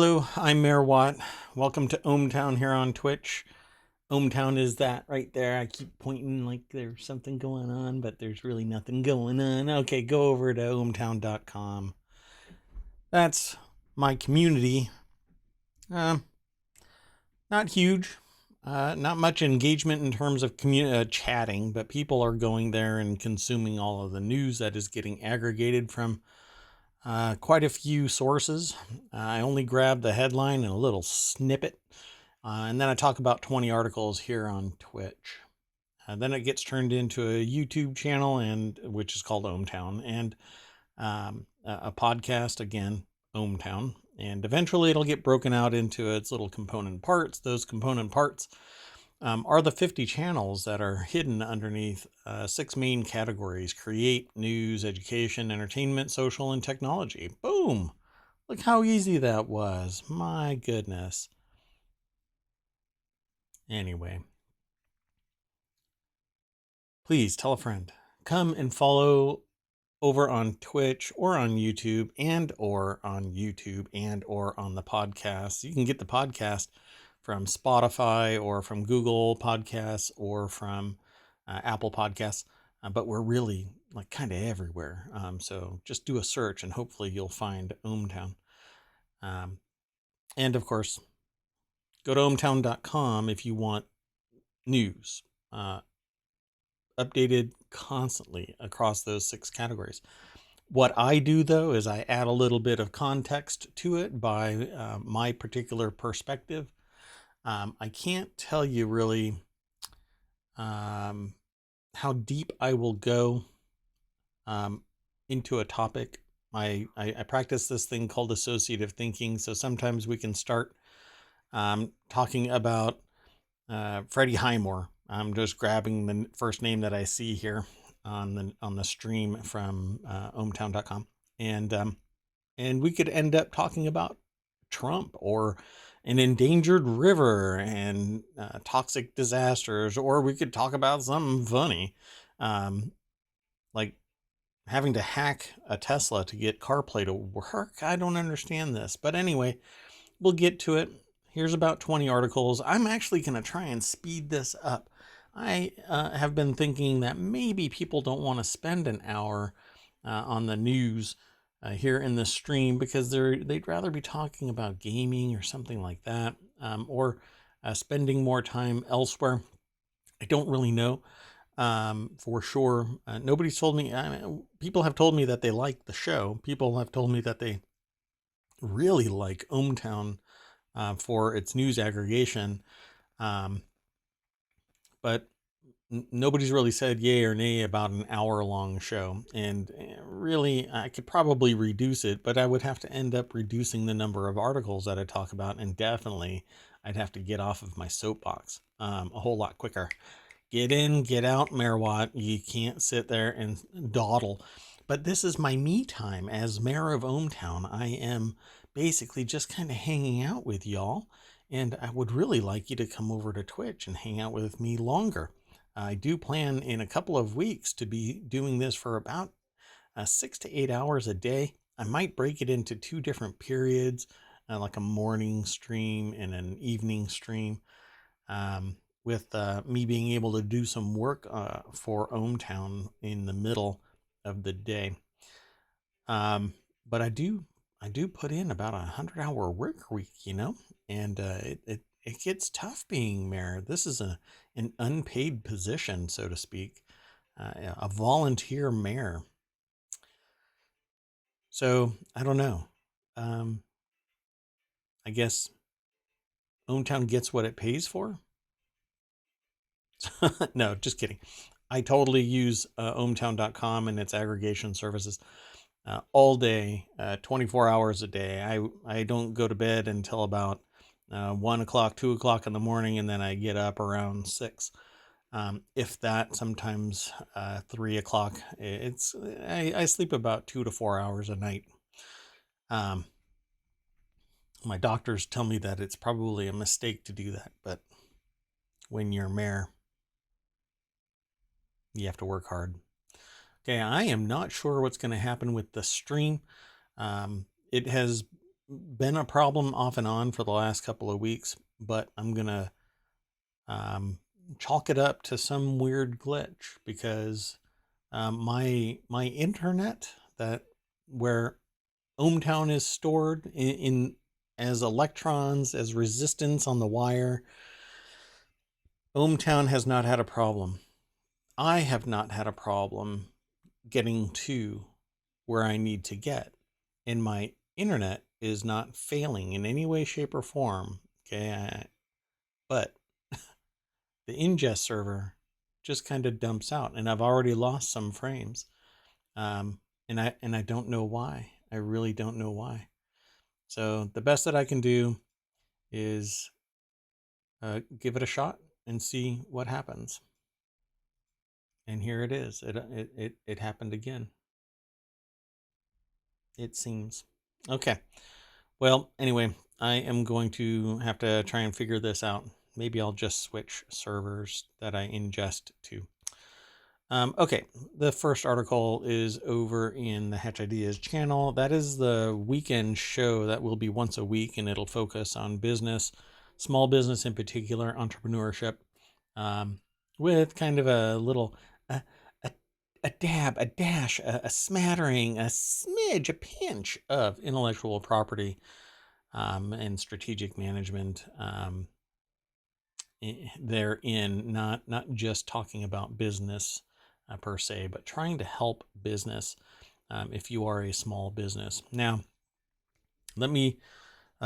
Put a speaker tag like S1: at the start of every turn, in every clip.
S1: Hello, I'm Mayor Watt. Welcome to ohmTown here on Twitch. ohmTown is that right there. I keep pointing like there's something going on, but there's really nothing going on. Okay, go over to ohmTown.com. That's my community. Not huge. Not much engagement in terms of chatting, but people are going there and consuming all of the news that is getting aggregated from quite a few sources. I only grabbed the headline and a little snippet, and then I talk about 20 articles here on Twitch. Then it gets turned into a YouTube channel, and which is called ohmTown, and a podcast again, ohmTown, and eventually it'll get broken out into its little component parts. Those component parts are the 50 channels that are hidden underneath 6 main categories: create, news, education, entertainment, social, and technology. Boom! Look how easy that was. My goodness. Anyway, please tell a friend. Come and follow over on Twitch or on YouTube and or on the podcast. You can get the podcast from Spotify or from Google Podcasts or from Apple Podcasts, but we're really like kind of everywhere. So just do a search and hopefully you'll find ohmTown. And of course, go to ohmTown.com if you want news, updated constantly across those 6 categories. What I do, though, is I add a little bit of context to it by my particular perspective. I can't tell you really how deep I will go into a topic. I practice this thing called associative thinking. So sometimes we can start talking about Freddie Highmore. I'm just grabbing the first name that I see here on the stream from ohmTown.com, and we could end up talking about Trump or an endangered river and toxic disasters, or we could talk about something funny, like having to hack a Tesla to get Carplay to work. I don't understand this, but anyway, we'll get to it. Here's about 20 articles. I'm actually going to try and speed this up. I have been thinking that maybe people don't want to spend an hour on the news here in the stream because they'd rather be talking about gaming or something like that, or spending more time elsewhere. I don't really know for sure. Nobody's told me. People have told me that they like the show. People have told me that they really like ohmTown for its news aggregation. But nobody's really said yay or nay about an hour-long show. And really, I could probably reduce it, but I would have to end up reducing the number of articles that I talk about, and definitely I'd have to get off of my soapbox a whole lot quicker. Get in, get out, Mayor Watt. You can't sit there and dawdle. But this is my me time as mayor of ohmTown. I am basically just kind of hanging out with y'all, and I would really like you to come over to Twitch and hang out with me longer. I do plan in a couple of weeks to be doing this for about 6 to 8 hours a day. I might break it into 2 different periods, like a morning stream and an evening stream, with me being able to do some work for ohmTown in the middle of the day. But I do put in about 100-hour work week, and it gets tough being mayor. This is an unpaid position, so to speak, a volunteer mayor. So I don't know. I guess ohmTown gets what it pays for. No, just kidding. I totally use ohmTown.com and its aggregation services all day, 24 hours a day. I don't go to bed until about 1 o'clock, 2 o'clock in the morning, and then I get up around 6. If that, sometimes 3 o'clock. I sleep about 2 to 4 hours a night. My doctors tell me that it's probably a mistake to do that, but when you're mayor, you have to work hard. Okay, I am not sure what's going to happen with the stream. It has been a problem off and on for the last couple of weeks, but I'm gonna chalk it up to some weird glitch because my internet, that where ohmTown is stored in as electrons, as resistance on the wire, ohmTown has not had a problem. I have not had a problem getting to where I need to get, and my internet is not failing in any way, shape, or form. Okay, but the ingest server just kind of dumps out, and I've already lost some frames, um, and I don't know why. I really don't know why. So the best that I can do is give it a shot and see what happens. And here it is. It happened again. It seems. Okay. Well, anyway, I am going to have to try and figure this out. Maybe I'll just switch servers that I ingest to. Okay, the first article is over in the Hatch Ideas channel. That is the weekend show that will be once a week, and it'll focus on business, small business in particular, entrepreneurship, with kind of a little, a, a dab, a dash, a smattering, a smidge, a pinch of intellectual property and strategic management therein, not just talking about business per se, but trying to help business if you are a small business. Now, let me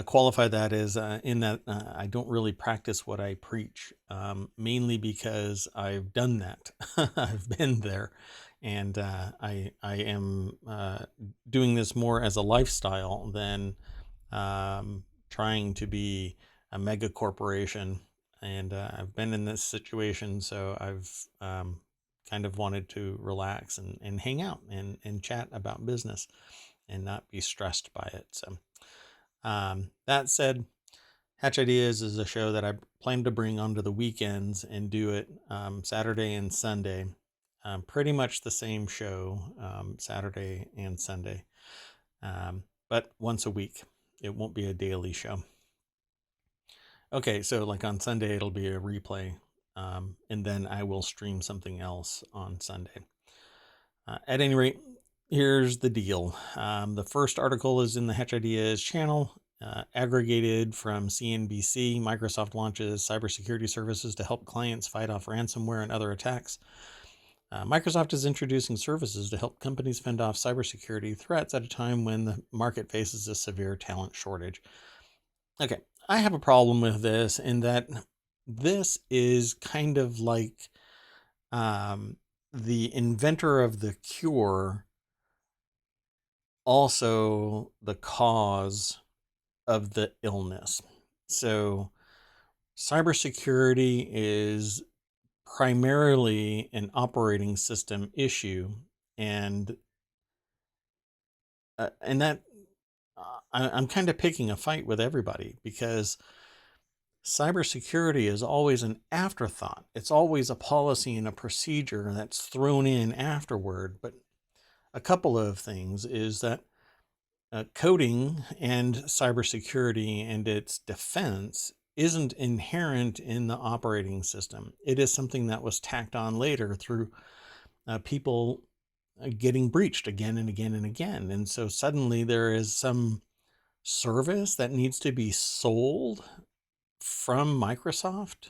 S1: qualify that as in that I don't really practice what I preach, mainly because I've done that. I've been there, and I am doing this more as a lifestyle than trying to be a mega corporation. And I've been in this situation, so I've kind of wanted to relax and hang out and chat about business and not be stressed by it. So that said, Hatch Ideas is a show that I plan to bring onto the weekends and do it Saturday and Sunday. Pretty much the same show, Saturday and Sunday, but once a week. It won't be a daily show. Okay, so like on Sunday, it'll be a replay, and then I will stream something else on Sunday. At any rate, here's the deal. The first article is in the Hatch Ideas channel, aggregated from CNBC. Microsoft launches cybersecurity services to help clients fight off ransomware and other attacks. Microsoft is introducing services to help companies fend off cybersecurity threats at a time when the market faces a severe talent shortage. Okay, I have a problem with this in that this is kind of like the inventor of the cure, also the cause of the illness. So cybersecurity is primarily an operating system issue, and that I'm kind of picking a fight with everybody because cybersecurity is always an afterthought. It's always a policy and a procedure that's thrown in afterward. But a couple of things is that coding and cybersecurity and its defense isn't inherent in the operating system. It is something that was tacked on later through people getting breached again and again and again. And so suddenly there is some service that needs to be sold from Microsoft,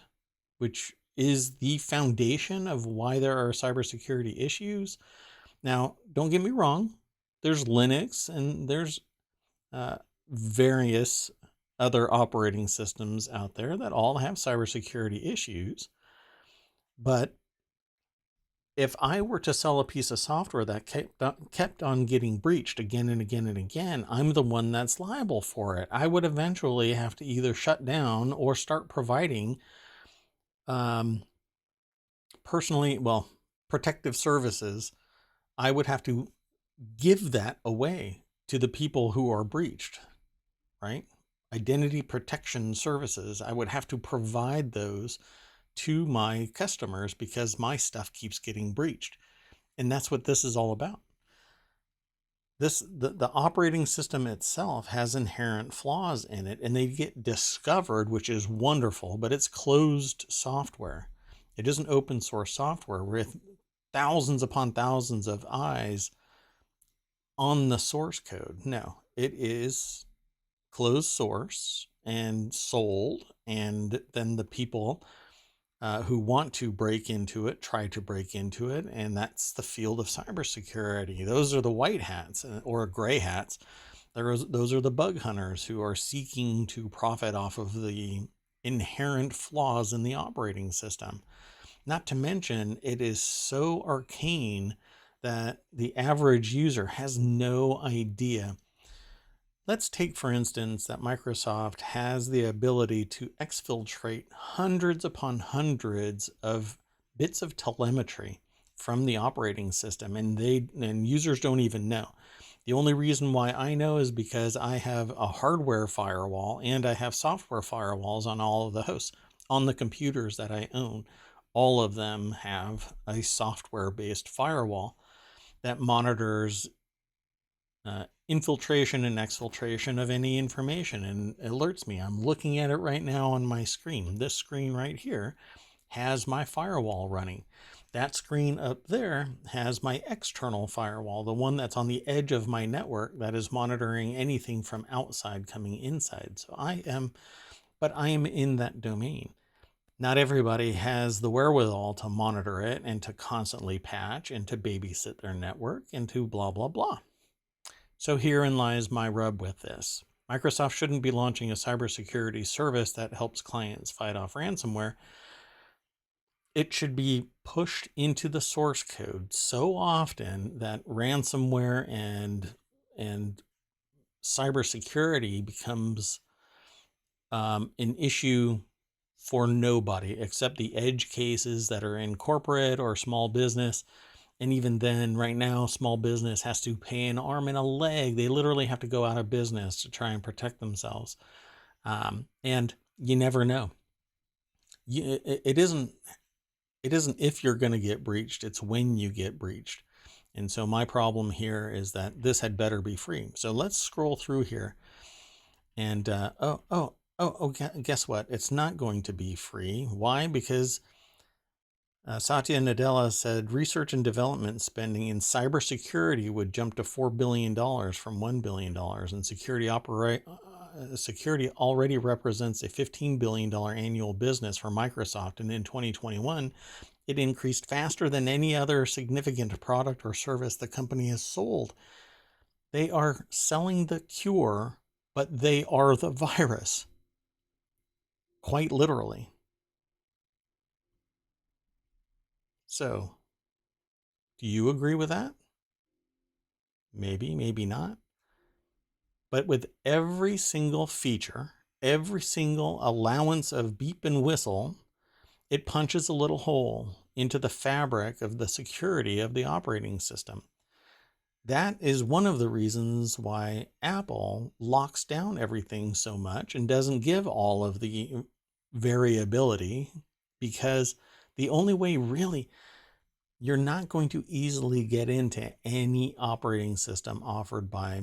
S1: which is the foundation of why there are cybersecurity issues. Now, don't get me wrong, there's Linux and there's various other operating systems out there that all have cybersecurity issues. But if I were to sell a piece of software that kept on getting breached again and again and again, I'm the one that's liable for it. I would eventually have to either shut down or start providing protective services. I would have to give that away to the people who are breached, right? Identity protection services. I would have to provide those to my customers because my stuff keeps getting breached. And that's what this is all about. The operating system itself has inherent flaws in it, and they get discovered, which is wonderful, but it's closed software. It isn't open source software with thousands upon thousands of eyes on the source code. No, it is closed source and sold, and then the people who want to break into it try to break into it, and that's the field of cybersecurity. Those are the white hats or gray hats. Those are the bug hunters who are seeking to profit off of the inherent flaws in the operating system. Not to mention, it is so arcane that the average user has no idea. Let's take, for instance, that Microsoft has the ability to exfiltrate hundreds upon hundreds of bits of telemetry from the operating system, and users don't even know. The only reason why I know is because I have a hardware firewall and I have software firewalls on all of the hosts. On the computers that I own, all of them have a software-based firewall that monitors infiltration and exfiltration of any information and alerts me. I'm looking at it right now on my screen. This screen right here has my firewall running. That screen up there has my external firewall, the one that's on the edge of my network that is monitoring anything from outside coming inside. So I am in that domain. Not everybody has the wherewithal to monitor it and to constantly patch and to babysit their network and to blah, blah, blah. So herein lies my rub with this. Microsoft shouldn't be launching a cybersecurity service that helps clients fight off ransomware. It should be pushed into the source code so often that ransomware and cybersecurity becomes an issue for nobody except the edge cases that are in corporate or small business. And even then, right now, small business has to pay an arm and a leg. They literally have to go out of business to try and protect themselves. And you never know. It isn't if you're going to get breached, it's when you get breached. And so my problem here is that this had better be free. So let's scroll through here. And guess what? It's not going to be free. Why? Because Satya Nadella said research and development spending in cybersecurity would jump to $4 billion from $1 billion, and security already represents a $15 billion annual business for Microsoft, and in 2021, it increased faster than any other significant product or service the company has sold. They are selling the cure, but they are the virus, quite literally. So, do you agree with that? Maybe, maybe not. But with every single feature, every single allowance of beep and whistle, it punches a little hole into the fabric of the security of the operating system. That is one of the reasons why Apple locks down everything so much and doesn't give all of the variability, because the only way really you're not going to easily get into any operating system offered by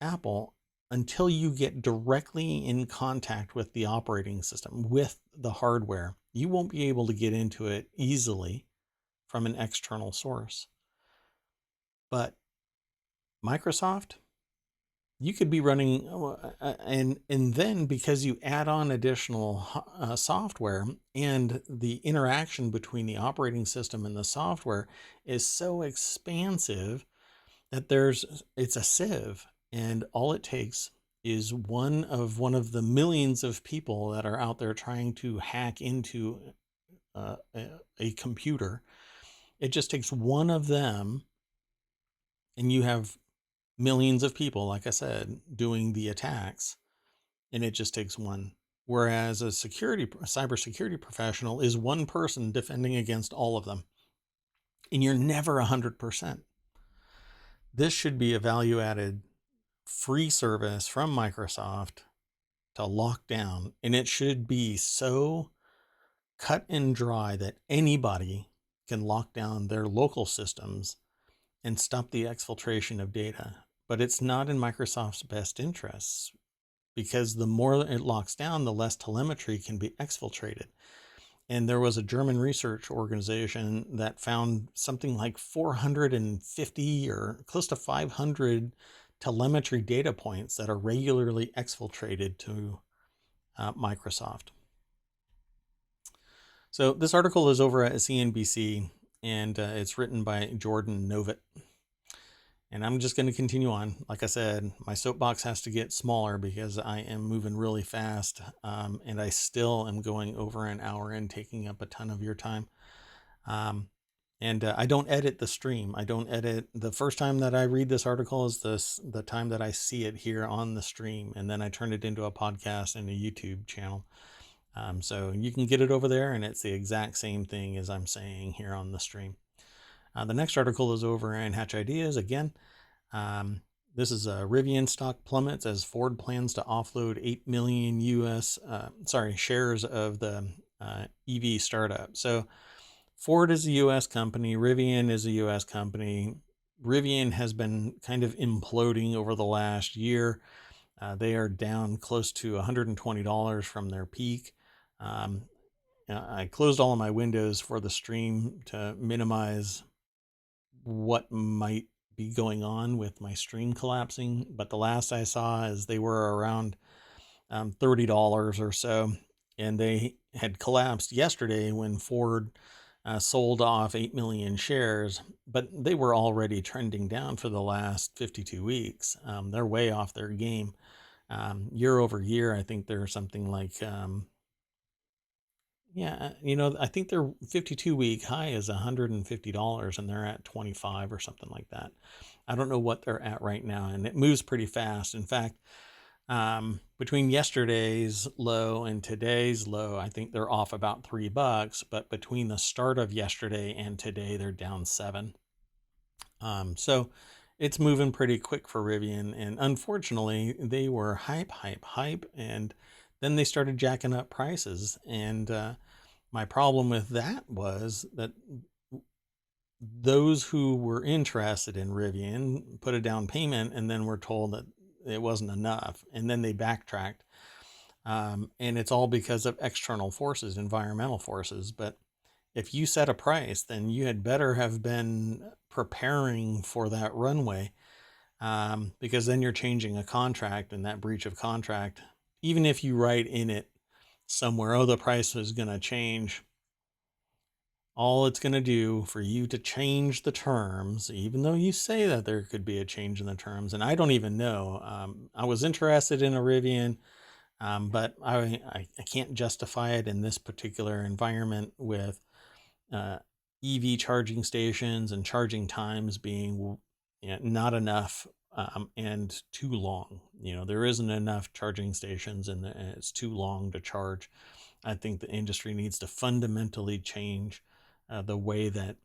S1: Apple until you get directly in contact with the operating system, with the hardware. You won't be able to get into it easily from an external source. But Microsoft, you could be running, and then because you add on additional software, and the interaction between the operating system and the software is so expansive that it's a sieve, and all it takes is one of the millions of people that are out there trying to hack into a computer. It just takes one of them, and you have millions of people, like I said, doing the attacks, and it just takes one. Whereas a cybersecurity professional is one person defending against all of them, and you're never 100%. This should be a value-added free service from Microsoft to lock down, and it should be so cut and dry that anybody can lock down their local systems and stop the exfiltration of data. but it's not in Microsoft's best interests, because the more it locks down, the less telemetry can be exfiltrated. And there was a German research organization that found something like 450 or close to 500 telemetry data points that are regularly exfiltrated to Microsoft. So this article is over at CNBC, and it's written by Jordan Novitt. And I'm just going to continue on. Like I said, my soapbox has to get smaller because I am moving really fast, and I still am going over an hour and taking up a ton of your time. And I don't edit the stream. I don't edit. The first time that I read this article is the time that I see it here on the stream, and then I turn it into a podcast and a YouTube channel. So you can get it over there, and it's the exact same thing as I'm saying here on the stream. The next article is over in Hatch Ideas again. This is a Rivian stock plummets as Ford plans to offload 8 million shares of the EV startup. So Ford is a U.S. company. Rivian is a U.S. company. Rivian has been kind of imploding over the last year. They are down close to $120 from their peak. I closed all of my windows for the stream to minimize what might be going on with my stream collapsing, but the last I saw is they were around $30 or so, and they had collapsed yesterday when Ford sold off 8 million shares, but they were already trending down for the last 52 weeks. They're way off their game. Year over year, I think they're something like I think their 52-week high is $150, and they're at 25 or something like that. I don't know what they're at right now, and it moves pretty fast. In fact, between yesterday's low and today's low, I think they're off about $3, but between the start of yesterday and today, they're down 7. So it's moving pretty quick for Rivian, and unfortunately, they were hype, and then they started jacking up prices, and my problem with that was that those who were interested in Rivian put a down payment and then were told that it wasn't enough, and then they backtracked. And it's all because of external forces, environmental forces. But if you set a price, then you had better have been preparing for that runway, because then you're changing a contract, and that breach of contract, even if you write in it somewhere, oh, the price is going to change, all it's going to do for you to change the terms, even though you say that there could be a change in the terms, and I don't even know. I was interested in a Rivian, but I can't justify it in this particular environment with EV charging stations and charging times being not enough, and too long. There isn't enough charging stations, and it's too long to charge. I think the industry needs to fundamentally change the way that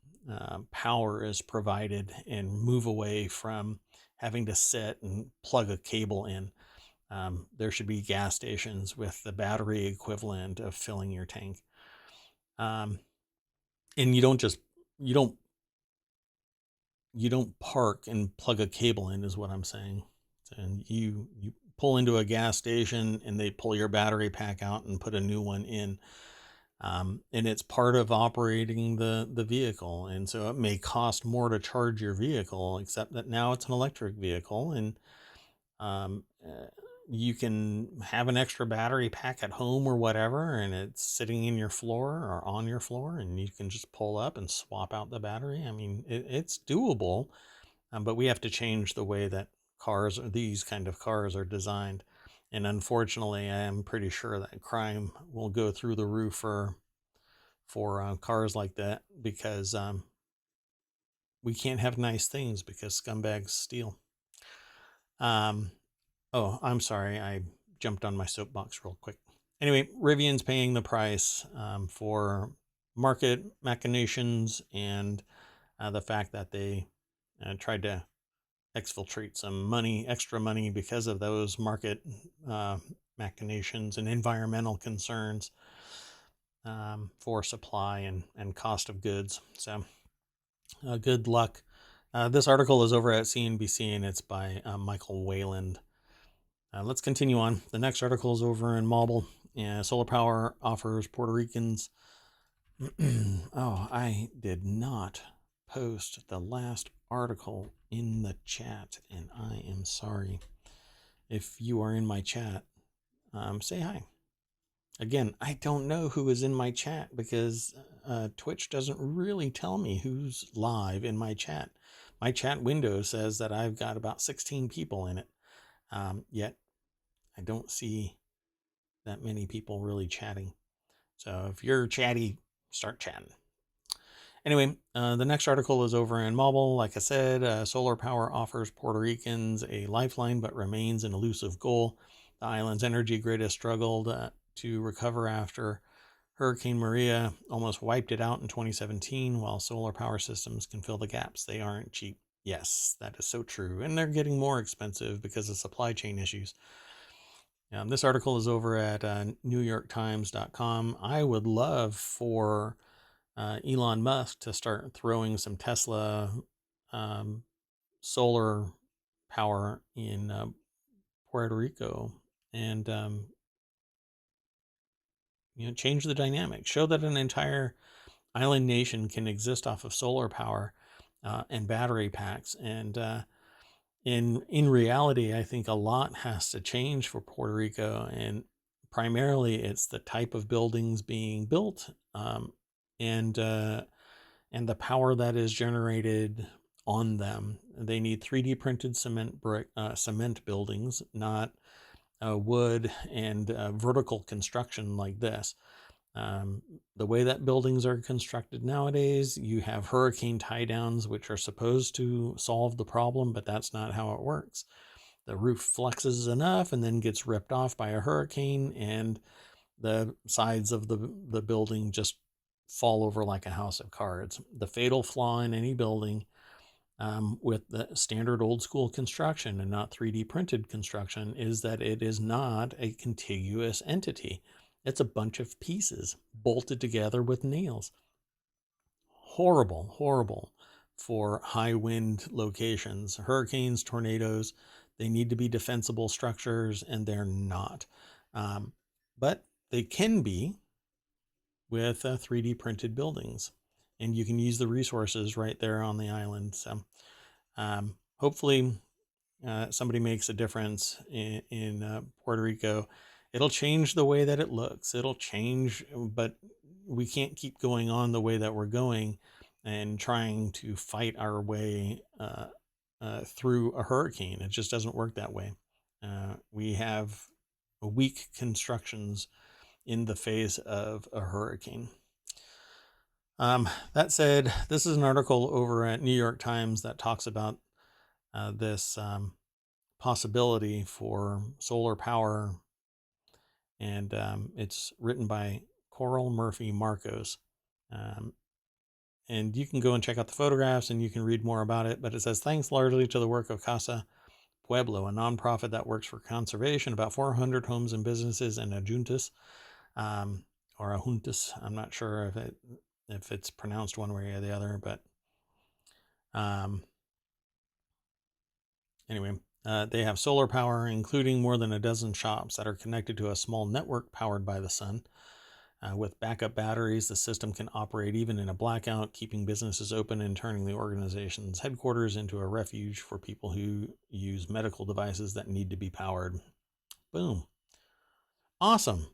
S1: power is provided, and move away from having to sit and plug a cable in. There should be gas stations with the battery equivalent of filling your tank. And you don't park and plug a cable in, is what I'm saying. And you pull into a gas station and they pull your battery pack out and put a new one in. And it's part of operating the vehicle. And so it may cost more to charge your vehicle, except that now it's an electric vehicle, and you can have an extra battery pack at home or whatever, and it's sitting in your floor or on your floor, and you can just pull up and swap out the battery. I mean, it's doable, but we have to change the way that these kind of cars are designed. And unfortunately, I am pretty sure that crime will go through the roof for cars like that, because we can't have nice things because scumbags steal. Oh, I'm sorry. I jumped on my soapbox real quick. Anyway, Rivian's paying the price for market machinations, and the fact that they tried to exfiltrate some extra money because of those market machinations and environmental concerns for supply and cost of goods. So good luck This article is over at CNBC and it's by Michael Wayland. Let's continue on. The next article is over in Mobile. Solar power offers Puerto Ricans. Oh, I did not post the last article in the chat, and I am sorry. If you are in my chat, say hi. Again, I don't know who is in my chat because Twitch doesn't really tell me who's live in my chat. My chat window says that I've got about 16 people in it. Yet I don't see that many people really chatting. So if you're chatty, start chatting. Anyway, the next article is over in Mobile. Like I said, solar power offers Puerto Ricans a lifeline but remains an elusive goal. The island's energy grid has struggled to recover after Hurricane Maria almost wiped it out in 2017. While solar power systems can fill the gaps, they aren't cheap. Yes, that is so true. And they're getting more expensive because of supply chain issues. This article is over at NewYorkTimes.com. I would love for Elon Musk to start throwing some Tesla solar power in Puerto Rico and change the dynamic. Show that an entire island nation can exist off of solar power and battery packs. And in reality, I think a lot has to change for Puerto Rico, and primarily it's the type of buildings being built and the power that is generated on them. They need 3D printed cement buildings, not wood and vertical construction like this. The way that buildings are constructed nowadays, you have hurricane tie downs, which are supposed to solve the problem, but that's not how it works. The roof flexes enough and then gets ripped off by a hurricane, and the sides of the building just fall over like a house of cards. The fatal flaw in any building with the standard old school construction and not 3D printed construction is that it is not a contiguous entity. It's a bunch of pieces bolted together with nails. Horrible, horrible for high wind locations. Hurricanes, tornadoes, they need to be defensible structures, and they're not. But they can be with 3D printed buildings, and you can use the resources right there on the island. So hopefully somebody makes a difference in Puerto Rico. It'll change the way that it looks. It'll change, but we can't keep going on the way that we're going and trying to fight our way through a hurricane. It just doesn't work that way. We have weak constructions in the face of a hurricane. That said, this is an article over at New York Times that talks about this possibility for solar power, and it's written by Coral Murphy Marcos. And you can go and check out the photographs and you can read more about it, but it says, thanks largely to the work of Casa Pueblo, a nonprofit that works for conservation, about 400 homes and businesses and ajuntas, or ajuntas. I'm not sure if it's pronounced one way or the other, but anyway, they have solar power, including more than a dozen shops that are connected to a small network powered by the sun. With backup batteries, the system can operate even in a blackout, keeping businesses open and turning the organization's headquarters into a refuge for people who use medical devices that need to be powered. Boom. Awesome.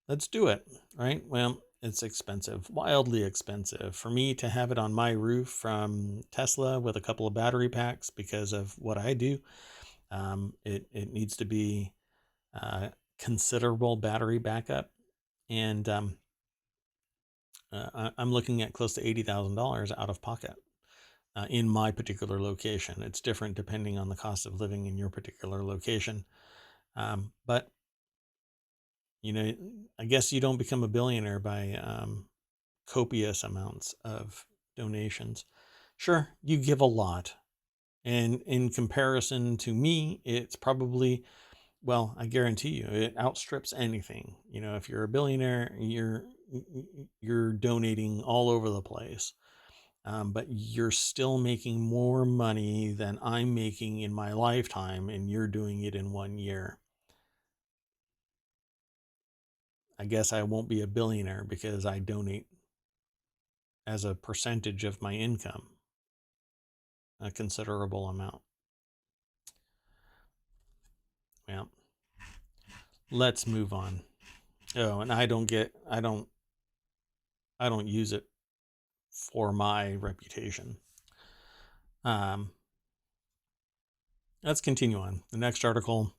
S1: Let's do it, right? Well, it's expensive, wildly expensive. For me to have it on my roof from Tesla with a couple of battery packs because of what I do, it needs to be considerable battery backup. And I'm looking at close to $80,000 out of pocket in my particular location. It's different depending on the cost of living in your particular location. But, I guess you don't become a billionaire by copious amounts of donations. Sure, you give a lot. And in comparison to me, it's probably, well, I guarantee you, it outstrips anything. If you're a billionaire, you're donating all over the place. but you're still making more money than I'm making in my lifetime, and you're doing it in 1 year. I guess I won't be a billionaire because I donate as a percentage of my income a considerable amount. Well, let's move on. Oh, and I don't use it for my reputation. Let's continue on. The next article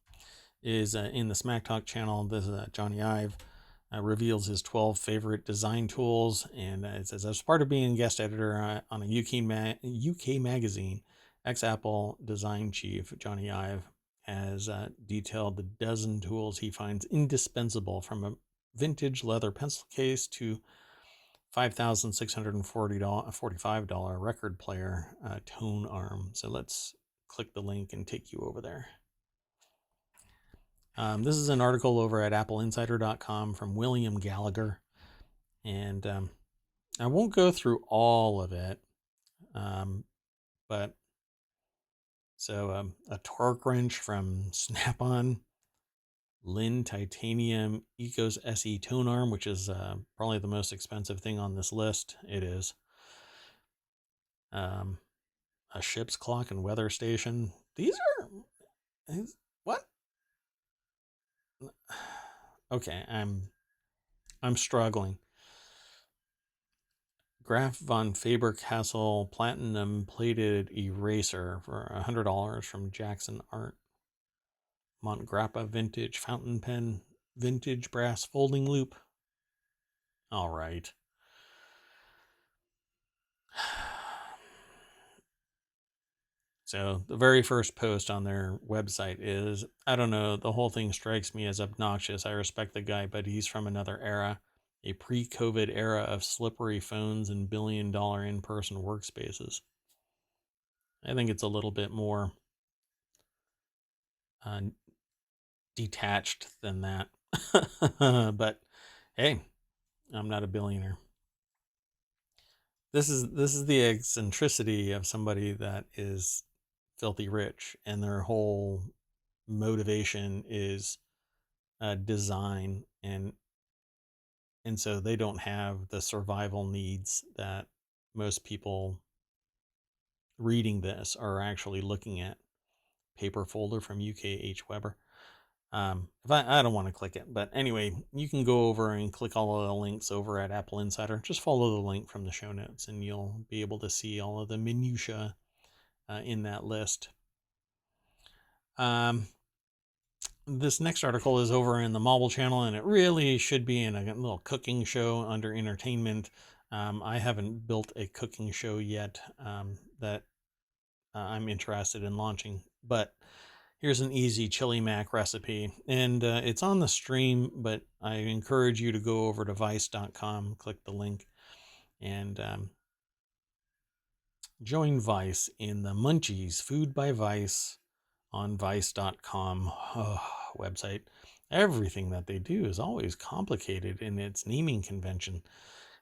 S1: is in the Smack Talk channel. This is Johnny Ive reveals his 12 favorite design tools, and it says, as part of being a guest editor on a UK magazine, ex-Apple design chief Johnny Ive has detailed the dozen tools he finds indispensable, from a vintage leather pencil case to $5,645 record player tone arm. So let's click the link and take you over there. This is an article over at appleinsider.com from William Gallagher, and I won't go through all of it, but so a torque wrench from Snap-on, Lin Titanium Ecos SE tone arm, which is probably the most expensive thing on this list. It is. A ship's clock and weather station. These are what? Okay, I'm struggling. Graf von Faber-Castell platinum plated eraser for $100 from Jackson Art. Montgrappa vintage fountain pen, vintage brass folding loop. All right. So the very first post on their website is, I don't know, the whole thing strikes me as obnoxious. I respect the guy, but he's from another era, a pre-COVID era of slippery phones and billion-dollar in-person workspaces. I think it's a little bit more detached than that. But hey, I'm not a billionaire. This is the eccentricity of somebody that is filthy rich, and their whole motivation is design, and so they don't have the survival needs that most people reading this are actually looking at. Paper folder from UKH Weber. If I don't want to click it, but anyway, you can go over and click all of the links over at Apple Insider. Just follow the link from the show notes, and you'll be able to see all of the minutia in that list. This next article is over in the Mobile channel, and it really should be in a little cooking show under entertainment. I haven't built a cooking show yet that I'm interested in launching, but here's an easy chili mac recipe, and it's on the stream, but I encourage you to go over to vice.com, click the link, and join Vice in the Munchies Food by Vice on vice.com website. Everything that they do is always complicated in its naming convention.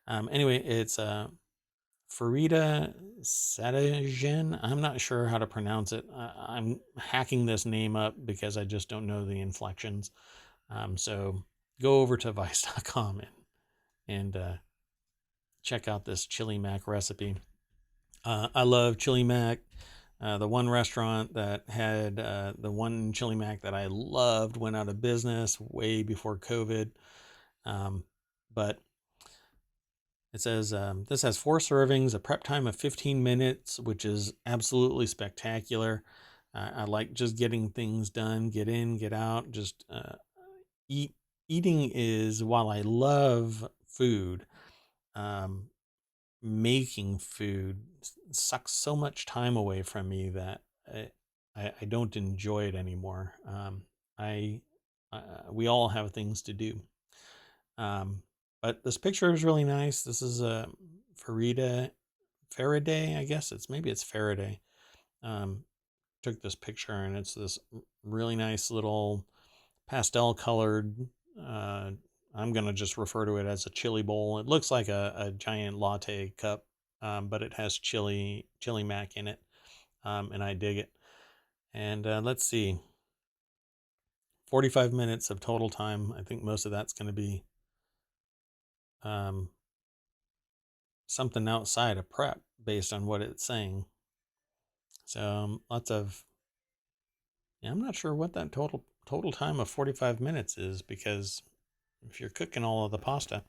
S1: Anyway, it's Farida Sadajan. I'm not sure how to pronounce it. I'm hacking this name up because I just don't know the inflections. So go over to vice.com and check out this chili mac recipe. I love chili mac. The one restaurant that had the one chili mac that I loved went out of business way before COVID. But it says this has 4 servings, a prep time of 15 minutes, which is absolutely spectacular. I like just getting things done, get in, get out, just eat. Eating is, while I love food, making food sucks so much time away from me that I don't enjoy it anymore. We all have things to do. But this picture is really nice. This is a Faraday, I guess maybe it's Faraday. Took this picture, and it's this really nice little pastel colored, I'm going to just refer to it as a chili bowl. It looks like a giant latte cup but it has chili mac in it, and I dig it. And let's see, 45 minutes of total time. I think most of that's going to be um, something outside of prep based on what it's saying. So lots of, yeah, I'm not sure what that total time of 45 minutes is, because if you're cooking all of the pasta,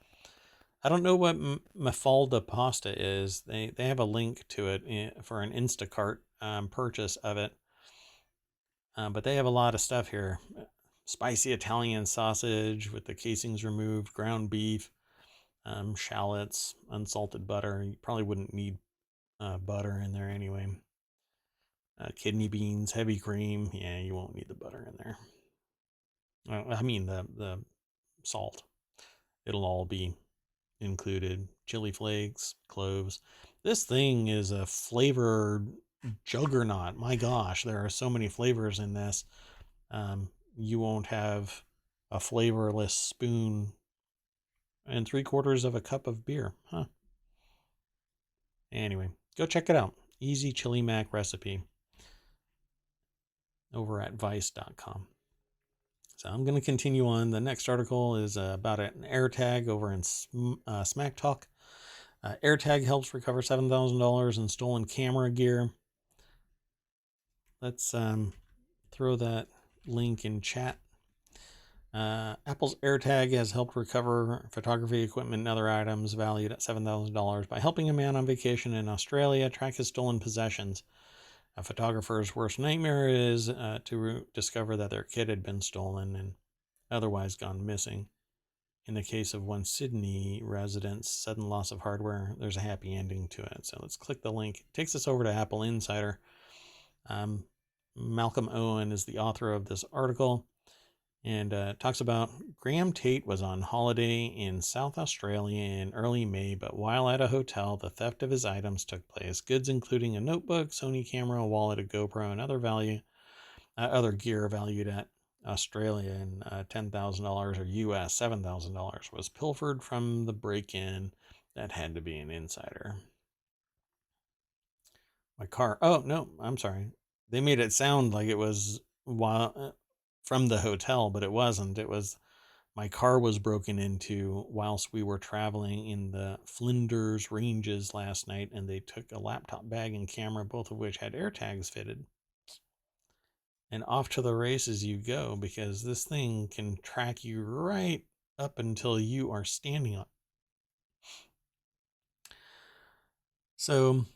S1: I don't know what Mafalda pasta is. They have a link to it for an Instacart purchase of it, but they have a lot of stuff here. Spicy Italian sausage with the casings removed, ground beef, shallots, unsalted butter. You probably wouldn't need butter in there anyway. Kidney beans, heavy cream. Yeah, you won't need the butter in there. I mean the salt. It'll all be included. Chili flakes, cloves. This thing is a flavor juggernaut. My gosh, there are so many flavors in this. You won't have a flavorless spoon and 3/4 of a cup of beer. Huh. Anyway, go check it out. Easy chili mac recipe over at vice.com. So I'm going to continue on. The next article is about an AirTag over in Smack Talk. AirTag helps recover $7,000 in stolen camera gear. Let's throw that link in chat. Apple's AirTag has helped recover photography equipment and other items valued at $7,000 by helping a man on vacation in Australia track his stolen possessions. A photographer's worst nightmare is to discover that their kit had been stolen and otherwise gone missing. In the case of one Sydney resident's sudden loss of hardware, there's a happy ending to it. So let's click the link. It takes us over to Apple Insider. Malcolm Owen is the author of this article, and talks about Graham Tate was on holiday in South Australia in early May, but while at a hotel, the theft of his items took place. Goods including a notebook, Sony camera, a wallet, a GoPro, and other gear valued at Australian $10,000 or US $7,000 was pilfered from the break-in. That had to be an insider. My car. Oh no, I'm sorry. They made it sound like it was from the hotel, but it wasn't. It was my car was broken into whilst we were traveling in the Flinders Ranges last night, and they took a laptop bag and camera, both of which had AirTags fitted. And off to the races you go, because this thing can track you right up until you are standing up. So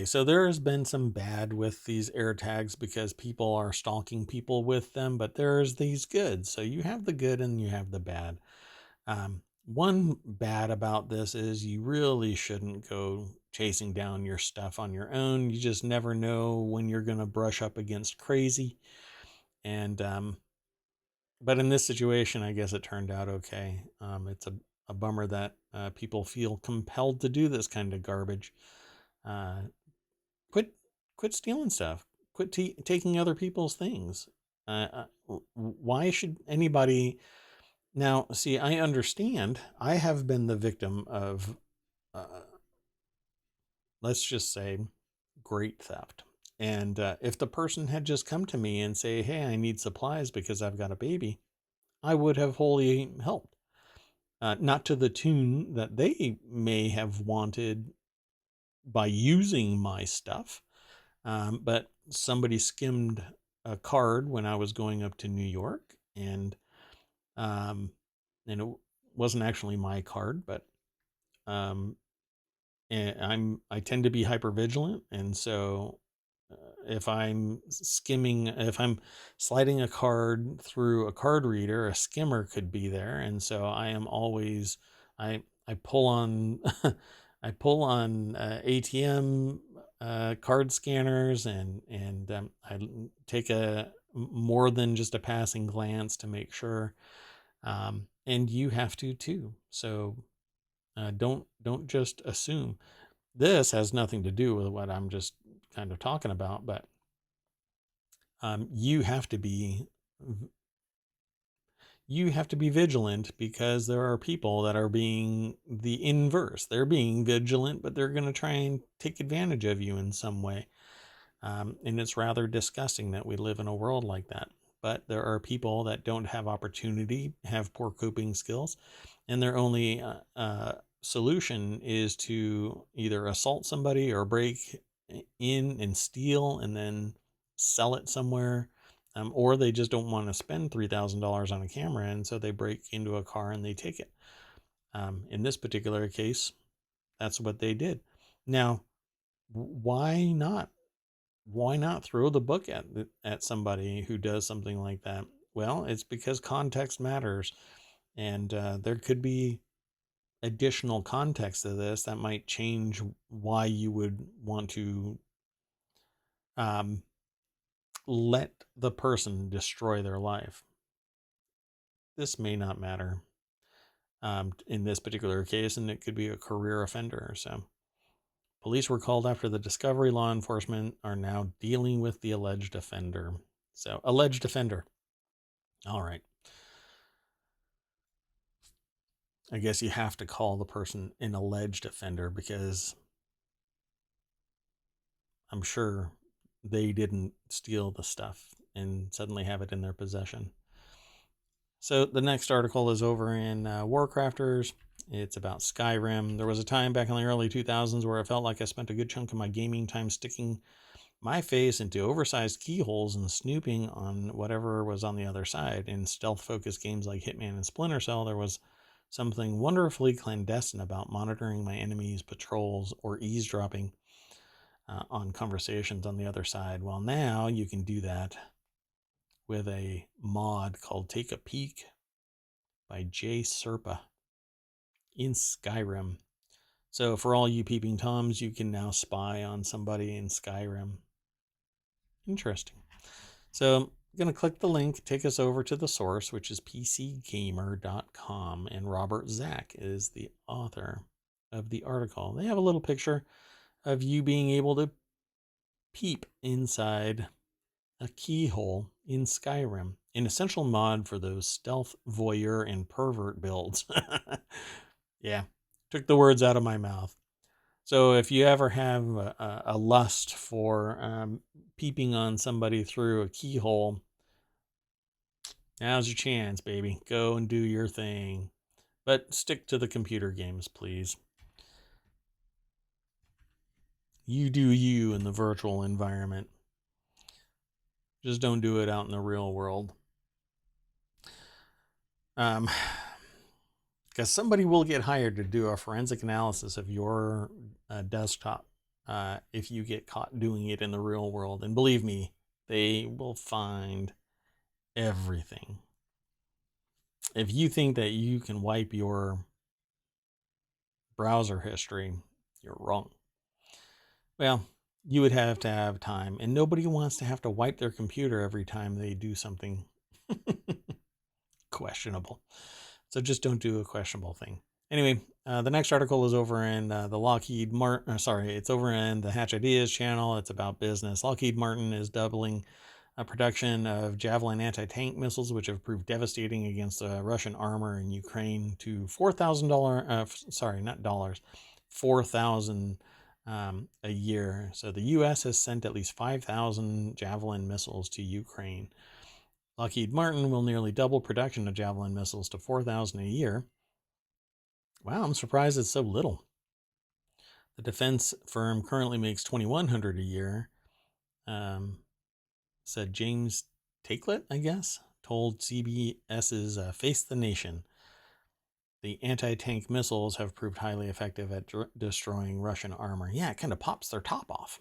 S1: so there has been some bad with these AirTags because people are stalking people with them, but there's these good. So you have the good and you have the bad. One bad about this is you really shouldn't go chasing down your stuff on your own. You just never know when you're going to brush up against crazy. And but in this situation, I guess it turned out okay. It's a bummer that people feel compelled to do this kind of garbage. Quit stealing stuff. Quit taking other people's things. Why should anybody? Now, see, I understand. I have been the victim of, let's just say, great theft. And if the person had just come to me and say, "Hey, I need supplies because I've got a baby," I would have wholly helped. Not to the tune that they may have wanted by using my stuff, but somebody skimmed a card when I was going up to New York, and it wasn't actually my card, but and I tend to be hyper vigilant, and so if I'm sliding a card through a card reader, a skimmer could be there, and so I am always I pull on I pull on ATM card scanners, and I take a more than just a passing glance to make sure, and you have to too. So don't just assume. This has nothing to do with what I'm just kind of talking about, but you have to be you have to be vigilant because there are people that are being the inverse. They're being vigilant, but they're going to try and take advantage of you in some way. And it's rather disgusting that we live in a world like that. But there are people that don't have opportunity, have poor coping skills, and their only solution is to either assault somebody or break in and steal and then sell it somewhere. Or they just don't want to spend $3,000 on a camera, and so they break into a car and they take it. In this particular case, that's what they did. Now, why not? Why not throw the book at somebody who does something like that? Well, it's because context matters, and there could be additional context to this that might change why you would want to um, let the person destroy their life. This may not matter in this particular case, and it could be a career offender. So, police were called after the discovery. Law enforcement are now dealing with the alleged offender. So, alleged offender. All right. I guess you have to call the person an alleged offender because I'm sure they didn't steal the stuff and suddenly have it in their possession. So the next article is over in Warcrafters. It's about Skyrim. There was a time back in the early 2000s where I felt like I spent a good chunk of my gaming time sticking my face into oversized keyholes and snooping on whatever was on the other side. In stealth-focused games like Hitman and Splinter Cell, there was something wonderfully clandestine about monitoring my enemies' patrols or eavesdropping on conversations on the other side. Well, now you can do that with a mod called Take a Peek by J Serpa in Skyrim. So for all you peeping toms, you can now spy on somebody in Skyrim. Interesting. So I'm going to click the link, take us over to the source, which is pcgamer.com, and Robert Zach is the author of the article. They have a little picture of you being able to peep inside a keyhole in Skyrim, an essential mod for those stealth, voyeur, and pervert builds. Yeah, took the words out of my mouth. So if you ever have a lust for peeping on somebody through a keyhole, now's your chance, baby. Go and do your thing. But stick to the computer games, please. You do you in the virtual environment. Just don't do it out in the real world. Because somebody will get hired to do a forensic analysis of your desktop if you get caught doing it in the real world. And believe me, they will find everything. If you think that you can wipe your browser history, you're wrong. Well, you would have to have time, and nobody wants to have to wipe their computer every time they do something questionable. So just don't do a questionable thing. Anyway, the next article is over in the Lockheed Martin. It's over in the Hatch Ideas channel. It's about business. Lockheed Martin is doubling a production of Javelin anti-tank missiles, which have proved devastating against Russian armor in Ukraine, to $4,000 a year. So the U.S. has sent at least 5,000 Javelin missiles to Ukraine. Lockheed Martin will nearly double production of Javelin missiles to 4,000 a year. Wow, I'm surprised it's so little. The defense firm currently makes 2,100 a year. Said James Takelet, I guess, told CBS's Face the Nation. The anti-tank missiles have proved highly effective at destroying Russian armor. Yeah, it kind of pops their top off.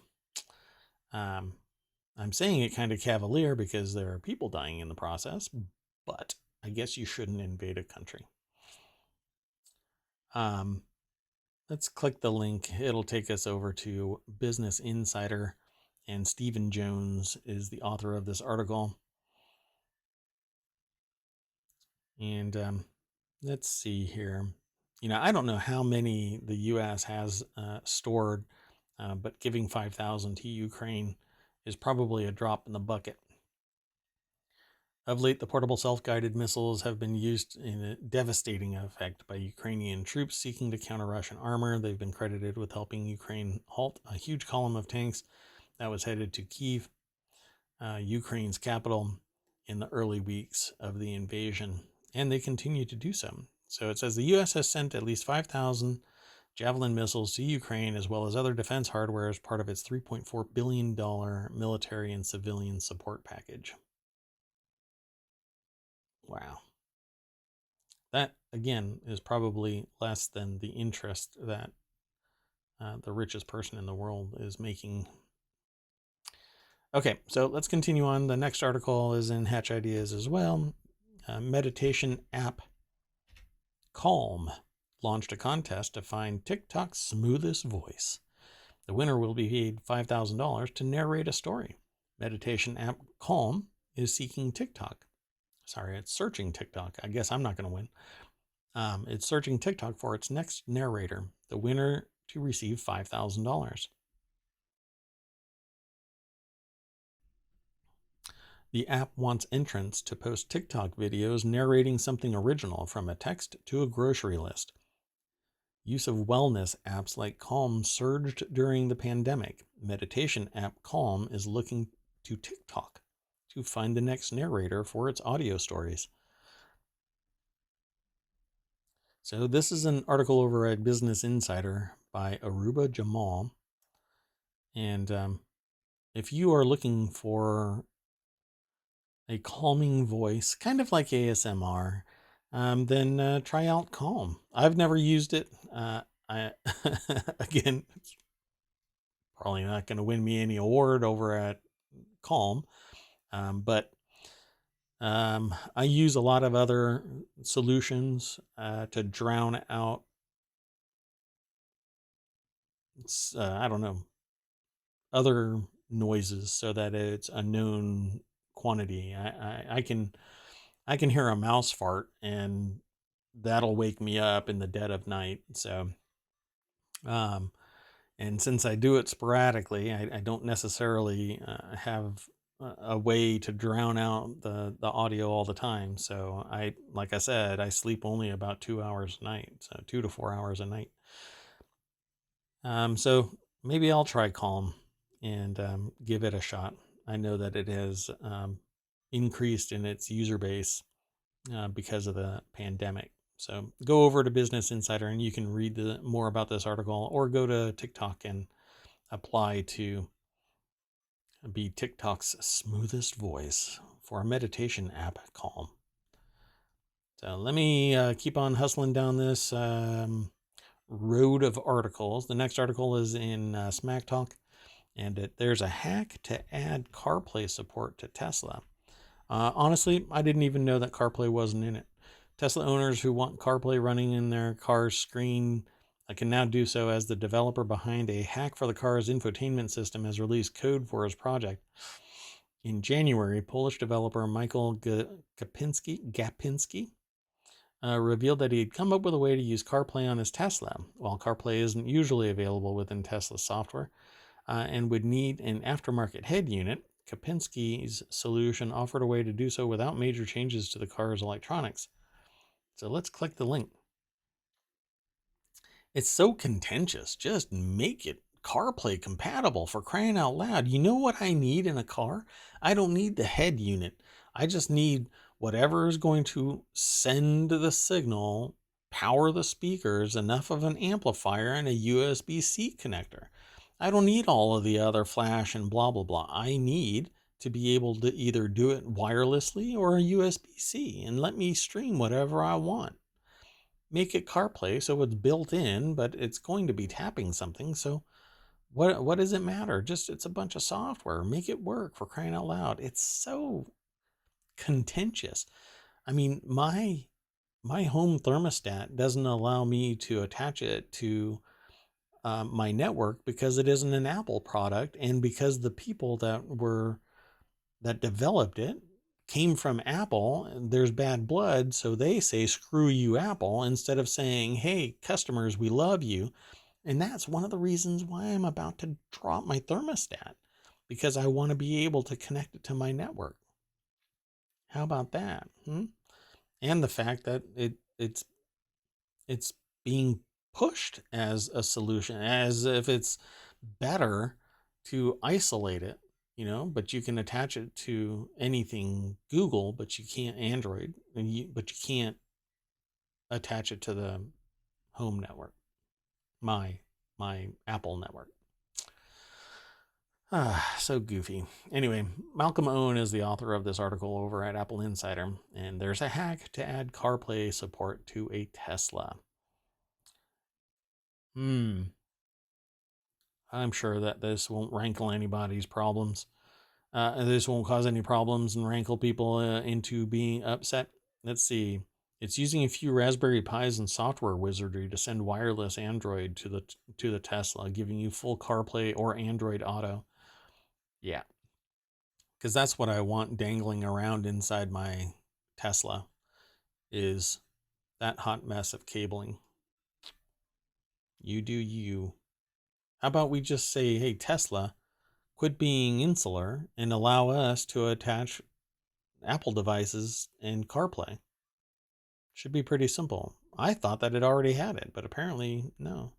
S1: I'm saying it kind of cavalier because there are people dying in the process, but I guess you shouldn't invade a country. Let's click the link. It'll take us over to Business Insider, and Stephen Jones is the author of this article. And let's see here. I don't know how many the U.S. has stored, but giving 5,000 to Ukraine is probably a drop in the bucket. Of late, the portable self-guided missiles have been used in a devastating effect by Ukrainian troops seeking to counter Russian armor. They've been credited with helping Ukraine halt a huge column of tanks that was headed to Kyiv, Ukraine's capital, in the early weeks of the invasion, and they continue to do so. So it says the U.S. has sent at least 5,000 Javelin missiles to Ukraine, as well as other defense hardware, as part of its $3.4 billion military and civilian support package. Wow. That, again, is probably less than the interest that the richest person in the world is making. Okay, so let's continue on. The next article is in Hatch Ideas as well. Meditation app Calm launched a contest to find TikTok's smoothest voice. The winner will be paid $5,000 to narrate a story. Meditation app Calm is seeking TikTok. Sorry, it's searching TikTok. I guess I'm not going to win. It's searching TikTok for its next narrator. The winner to receive $5,000. The app wants entrants to post TikTok videos narrating something original, from a text to a grocery list. Use of wellness apps like Calm surged during the pandemic. Meditation app Calm is looking to TikTok to find the next narrator for its audio stories. So this is an article over at Business Insider by Aruba Jamal. And if you are looking for a calming voice, kind of like ASMR, then try out Calm. I've never used it. Again, it's probably not going to win me any award over at Calm, but I use a lot of other solutions to drown out, I don't know, other noises, so that it's a known quantity. I can hear a mouse fart, and that'll wake me up in the dead of night. So, and since I do it sporadically, I don't necessarily have a way to drown out the audio all the time. So like I said, I sleep only about 2 hours a night, so 2 to 4 hours a night. So maybe I'll try Calm and give it a shot. I know that it has increased in its user base because of the pandemic. So go over to Business Insider and you can read more about this article, or go to TikTok and apply to be TikTok's smoothest voice for a meditation app, Calm. So let me keep on hustling down this road of articles. The next article is in Smack Talk, and there's a hack to add CarPlay support to Tesla. Honestly, I didn't even know that CarPlay wasn't in it. Tesla owners who want CarPlay running in their car's screen can now do so, as the developer behind a hack for the car's infotainment system has released code for his project. In January, Polish developer Michael Gapinski revealed that he had come up with a way to use CarPlay on his Tesla. While CarPlay isn't usually available within Tesla software and would need an aftermarket head unit, Kapinski's solution offered a way to do so without major changes to the car's electronics. So let's click the link. It's so contentious. Just make it CarPlay compatible, for crying out loud. You know what I need in a car? I don't need the head unit. I just need whatever is going to send the signal, power the speakers, enough of an amplifier, and a USB-C connector. I don't need all of the other flash and blah, blah, blah. I need to be able to either do it wirelessly or a USB-C and let me stream whatever I want. Make it CarPlay so it's built in, but it's going to be tapping something. So what does it matter? Just, it's a bunch of software. Make it work, for crying out loud. It's so contentious. I mean, my home thermostat doesn't allow me to attach it to my network because it isn't an Apple product, and because the people that developed it came from Apple, and there's bad blood, so they say screw you, Apple, instead of saying, hey customers, we love you. And that's one of the reasons why I'm about to drop my thermostat, because I want to be able to connect it to my network. How about that? And the fact that it's being pushed as a solution, as if it's better to isolate it, but you can attach it to anything Google, but you can't Android, but you can't attach it to the home network, my Apple network. So goofy. Anyway, Malcolm Owen is the author of this article over at Apple Insider, and there's a hack to add CarPlay support to a Tesla. I'm sure that this won't rankle anybody's problems. This won't cause any problems and rankle people into being upset. Let's see. It's using a few Raspberry Pis and software wizardry to send wireless Android to the Tesla, giving you full CarPlay or Android Auto. Yeah, because that's what I want dangling around inside my Tesla, is that hot mess of cabling. You do you. How about we just say, hey, Tesla, quit being insular and allow us to attach Apple devices and CarPlay? Should be pretty simple. I thought that it already had it, but apparently no.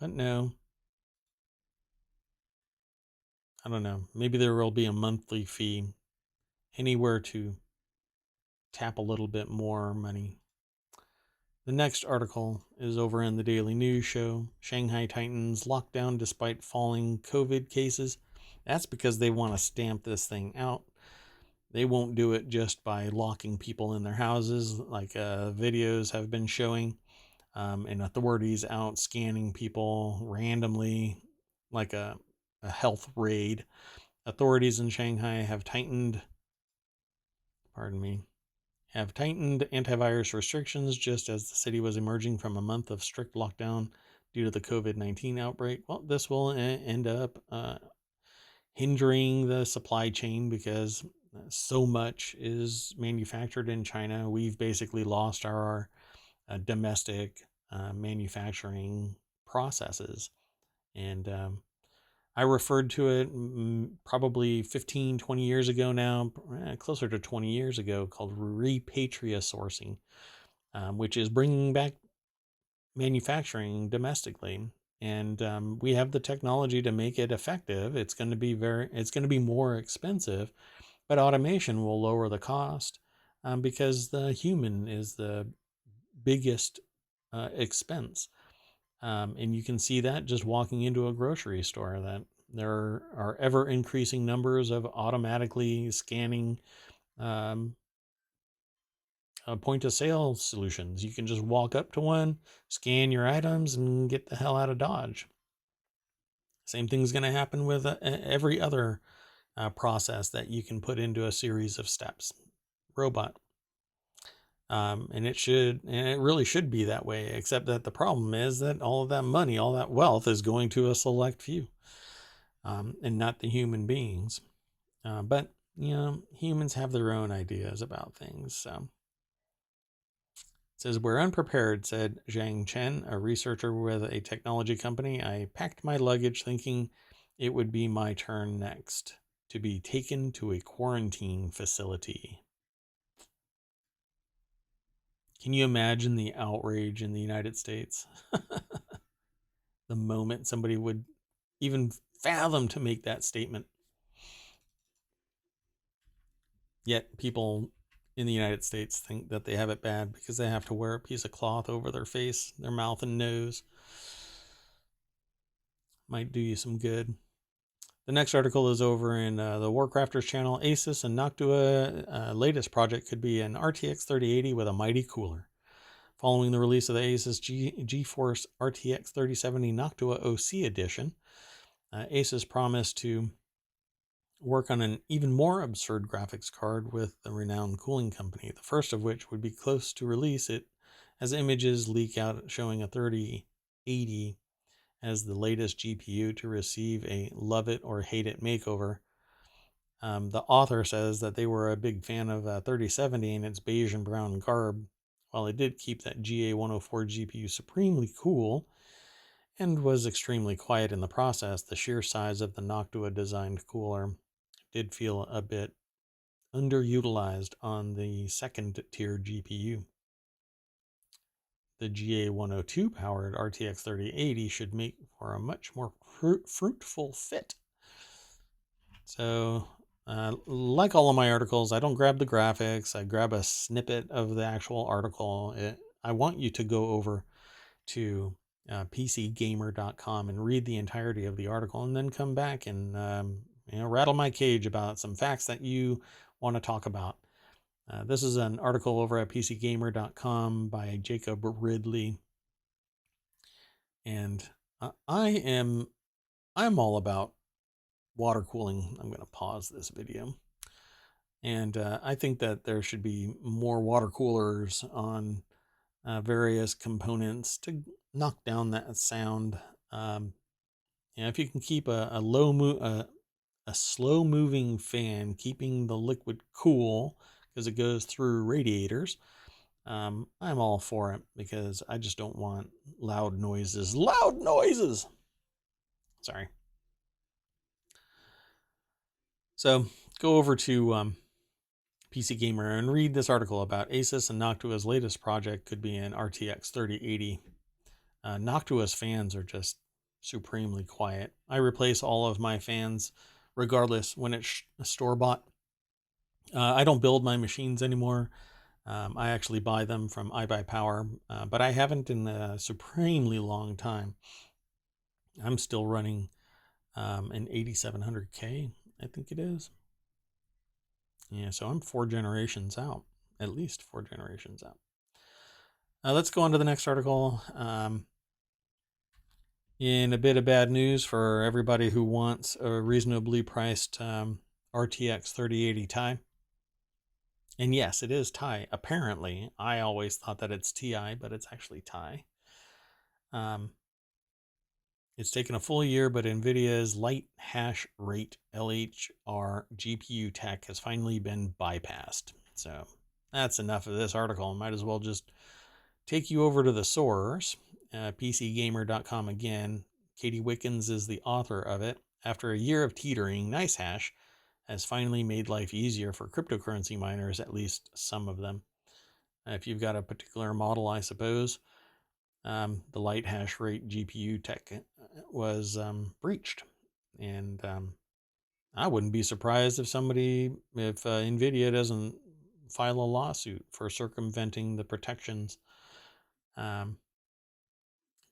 S1: But no. I don't know. Maybe there will be a monthly fee, anywhere to tap a little bit more money. The next article is over in the Daily News Show. Shanghai tightens lockdown despite falling COVID cases. That's because they want to stamp this thing out. They won't do it just by locking people in their houses, like videos have been showing, and authorities out scanning people randomly, like a health raid. Authorities in Shanghai have tightened antivirus restrictions just as the city was emerging from a month of strict lockdown due to the COVID-19 outbreak. Well, this will end up hindering the supply chain because so much is manufactured in China. We've basically lost our domestic manufacturing processes. And I referred to it probably 15, 20 years ago now, closer to 20 years ago, called repatria sourcing, which is bringing back manufacturing domestically. And we have the technology to make it effective. It's going to be more expensive, but automation will lower the cost because the human is the biggest expense. And you can see that just walking into a grocery store, that there are ever increasing numbers of automatically scanning point of sale solutions. You can just walk up to one, scan your items, and get the hell out of Dodge. Same thing's going to happen with every other process that you can put into a series of steps. Robot. And it really should be that way, except that the problem is that all of that money, all that wealth is going to a select few, and not the human beings. But, humans have their own ideas about things. So it says, we're unprepared, said Zhang Chen, a researcher with a technology company. I packed my luggage thinking it would be my turn next to be taken to a quarantine facility. Can you imagine the outrage in the United States? The moment somebody would even fathom to make that statement. Yet people in the United States think that they have it bad because they have to wear a piece of cloth over their face, their mouth and nose. Might do you some good. The next article is over in the Warcrafters channel. Asus and Noctua latest project could be an RTX 3080 with a mighty cooler. Following the release of the Asus GeForce RTX 3070 Noctua OC edition, Asus promised to work on an even more absurd graphics card with the renowned cooling company, the first of which would be close to release it, as images leak out showing a 3080 as the latest GPU to receive a love it or hate it makeover. The author says that they were a big fan of 3070 and its beige and brown garb, while it did keep that GA104 GPU supremely cool and was extremely quiet in the process. The sheer size of the Noctua designed cooler did feel a bit underutilized on the second tier GPU. The GA102 powered RTX 3080 should make for a much more fruitful fit. So, like all of my articles, I don't grab the graphics. I grab a snippet of the actual article. I want you to go over to PCGamer.com and read the entirety of the article, and then come back and rattle my cage about some facts that you want to talk about. This is an article over at PCGamer.com by Jacob Ridley, and I'm all about water cooling. I'm going to pause this video, and I think that there should be more water coolers on various components to knock down that sound. If you can keep a slow moving fan, keeping the liquid cool because it goes through radiators, I'm all for it, because I just don't want loud noises. Loud noises! Sorry. So go over to PC Gamer and read this article about Asus and Noctua's latest project could be an RTX 3080. Noctua's fans are just supremely quiet. I replace all of my fans regardless when it's store-bought. I don't build my machines anymore. I actually buy them from iBuyPower, but I haven't in a supremely long time. I'm still running an 8700K, I think it is. Yeah, so I'm 4 generations out, at least 4 generations out. Let's go on to the next article. In a bit of bad news for everybody who wants a reasonably priced RTX 3080 Ti. And yes, it is Ti. Apparently, I always thought that it's Ti, but it's actually Ti. It's taken a full year, but NVIDIA's light hash rate LHR GPU tech has finally been bypassed. So that's enough of this article. Might as well just take you over to the source, PCGamer.com again. Katie Wickens is the author of it. After a year of teetering, NiceHash has finally made life easier for cryptocurrency miners, at least some of them. If you've got a particular model, I suppose, the light hash rate GPU tech was breached. And I wouldn't be surprised if NVIDIA doesn't file a lawsuit for circumventing the protections,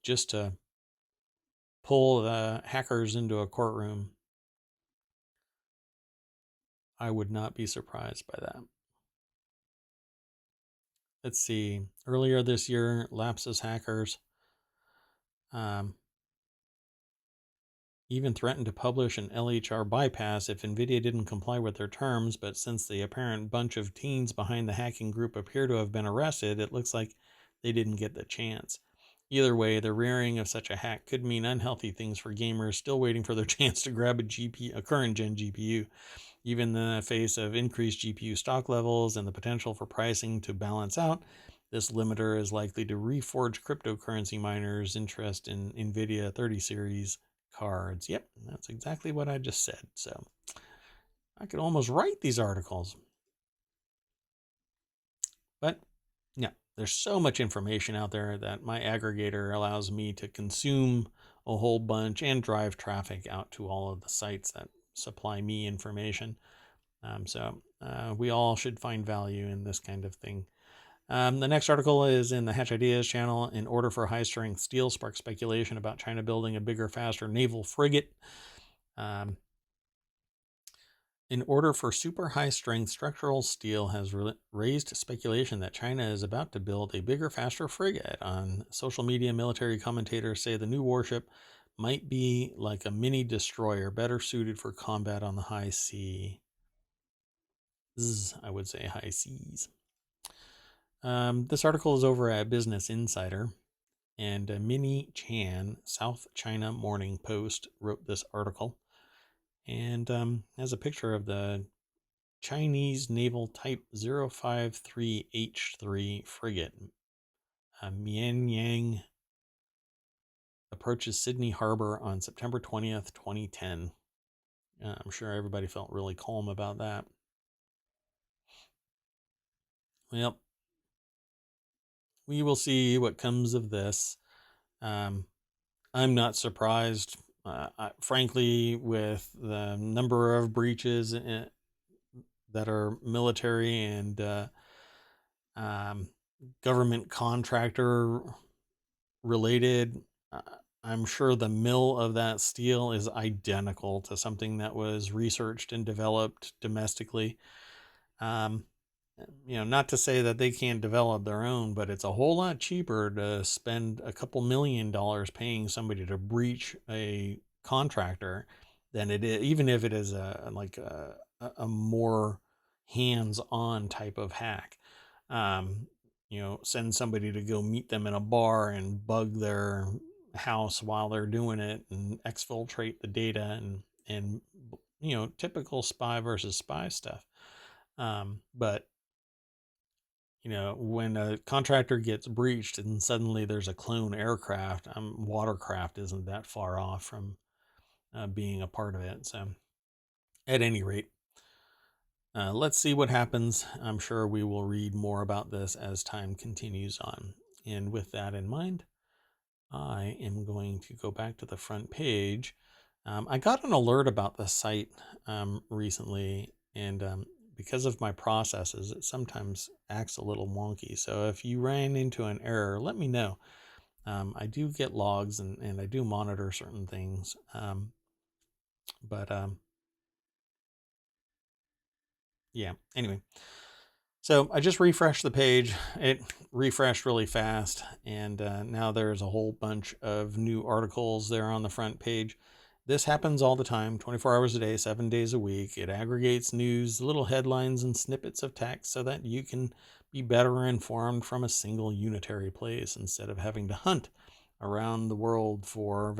S1: just to pull the hackers into a courtroom. I would not be surprised by that. Let's see. Earlier this year, Lapsus hackers even threatened to publish an LHR bypass if NVIDIA didn't comply with their terms, but since the apparent bunch of teens behind the hacking group appear to have been arrested, it looks like they didn't get the chance. Either way, the rearing of such a hack could mean unhealthy things for gamers still waiting for their chance to grab a current-gen GPU. Even in the face of increased GPU stock levels and the potential for pricing to balance out, this limiter is likely to reforge cryptocurrency miners' interest in NVIDIA 30 series cards. Yep, that's exactly what I just said. So I could almost write these articles. But yeah, there's so much information out there that my aggregator allows me to consume a whole bunch and drive traffic out to all of the sites that supply me information. So we all should find value in this kind of thing. The next article is in the Hatch Ideas channel. In order for high-strength steel sparks speculation about China building a bigger, faster naval frigate. In order for super high-strength structural steel has raised speculation that China is about to build a bigger, faster frigate. On social media, military commentators say the new warship might be like a mini destroyer, better suited for combat on the high sea. I would say high seas. This article is over at Business Insider, and Minnie Chan, South China Morning Post, wrote this article, and has a picture of the Chinese naval Type 053H3 frigate. Mianyang approaches Sydney Harbor on September 20th, 2010. I'm sure everybody felt really calm about that. Well, we will see what comes of this. Um, I'm not surprised, frankly, with the number of breaches that are military and um, government contractor related. Uh, I'm sure the mill of that steel is identical to something that was researched and developed domestically. Um, not to say that they can't develop their own, but it's a whole lot cheaper to spend a couple $1 million paying somebody to breach a contractor than it is, even if it is a more hands-on type of hack. Um, send somebody to go meet them in a bar and bug their house while they're doing it and exfiltrate the data and typical spy versus spy stuff. But when a contractor gets breached and suddenly there's a clone aircraft, watercraft isn't that far off from being a part of it. So, at any rate, let's see what happens. I'm sure we will read more about this as time continues on. And with that in mind, I am going to go back to the front page. I got an alert about the site recently, and because of my processes, it sometimes acts a little wonky. So if you ran into an error, let me know. I do get logs and I do monitor certain things. But yeah, anyway. So I just refreshed the page. It refreshed really fast, and now there's a whole bunch of new articles there on the front page. This happens all the time, 24 hours a day, 7 days a week. It aggregates news, little headlines, and snippets of text so that you can be better informed from a single unitary place instead of having to hunt around the world for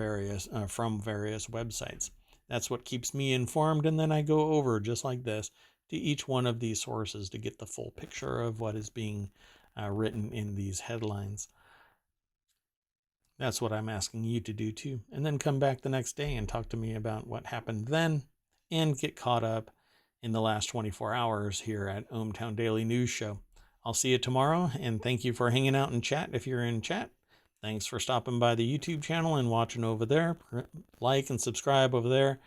S1: from various websites. That's what keeps me informed, and then I go over just like this to each one of these sources to get the full picture of what is being written in these headlines. That's what I'm asking you to do too. And then come back the next day and talk to me about what happened then and get caught up in the last 24 hours here at ohmTown Daily News Show. I'll see you tomorrow, and thank you for hanging out in chat if you're in chat. Thanks for stopping by the YouTube channel and watching over there. Like and subscribe over there.